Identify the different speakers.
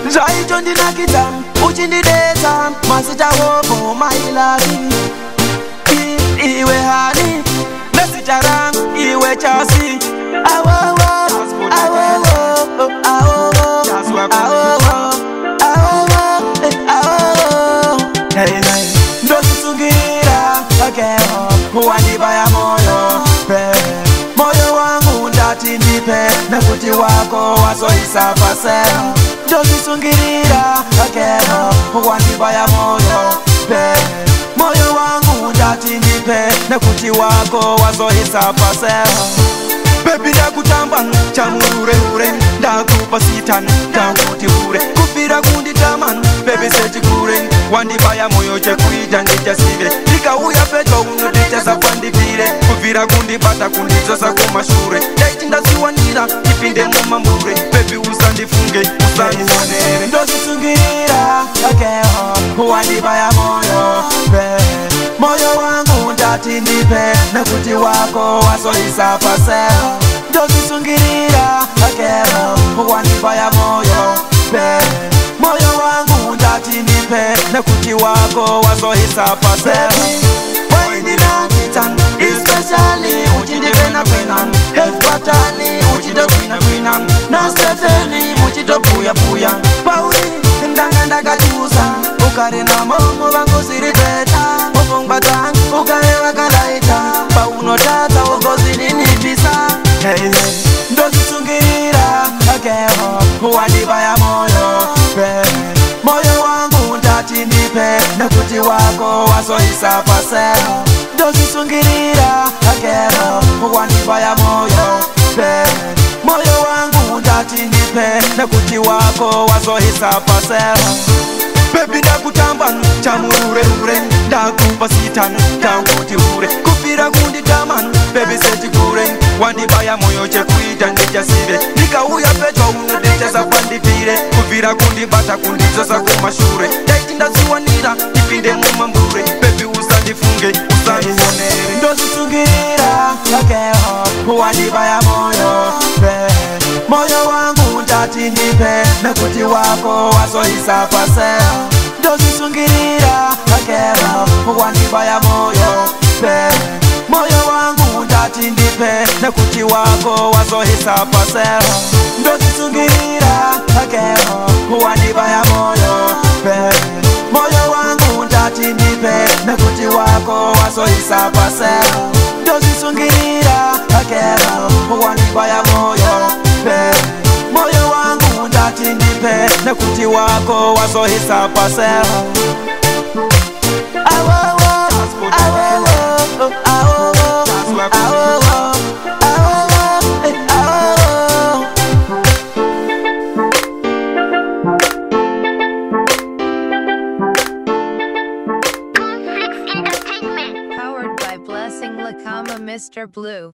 Speaker 1: Zvaicho ndinakidza uchindidetsa mazita hopo mailavi iwe hani nezita rangu iwe chasi awowo awowo awowo awowo awowo ndozvisungirira akeo wandibaya moyo moyo wangu ndati ndipe nekuti wako wazoisa paseo ndozvisungirira akeo wandibaya moyo moyo wangu ndati ndipe nekuti wako wazoisa paseo baby ndakutamba chamurure ndakupa sitani ndakuti ure kupira kunditaman baby sechikure wandibaya moyo chekuita ndichasive ndikauya pedyo unodichasa kwandipire kubvira kundibata kundidzosa kumashure ndaiti ndasiwanira ipinde mumambure baby usandifunge usandionere ndozvisungirira akeo wandibaya moyo moyo wangu ndati ndipe nekuti wako wazoisa paseo ndozvisungirira akeo wandibaya moyo moyo wangu ndati ndipe nekuti wako wazoisa paseo waindinakitsan especially uchindipena kwenan efpatani uchitokwina kwina nasefeni uchitopuyapuya pauri ndanga ndakachusa ukarena momo vangu siripeta ufungwatan ukareva kalaita paunotadza ukozininipisa ndozvisungirira akeo wandibaya moyo moyo wangu ndati ndipe nekuti wako wazoisa paseo ndozvisungirira akeo wandibaya moyo moyo wangu ndati ndipe nekuti wako wazoisa paseo baby ndakutamba chamurure ndakupa sitani ndakuti ure kupira kunditaman baby sechikure wandibaya moyo chekuita ndichasive ndikauya pedyo unodichasa kwandipire kubvira kundibata kundidzosa kumashure ndaiti ndasiwanira ipinde mumambure baby usandifunge usandionere ndozvisungirira akeo wandibaya moyo moyo wangu ndati ndipe nekuti wako wazoisa paseo ndozvisungirira akeo wandibaya moyo moyo wangu ndati ndipe nekuti wako wazoisa paseo ndozvisungirira akeo wandibaya moyo moyo wangu ndati ndipe nekuti wako wazoisa paseo ndozvisungirira akeo wandibaya moyo moyo wangu ndati ndipe nekuti wako wazoisa paseo awowo awowo awowo awowo
Speaker 2: Powered by Blessing Dhlakama, Mr. Blue.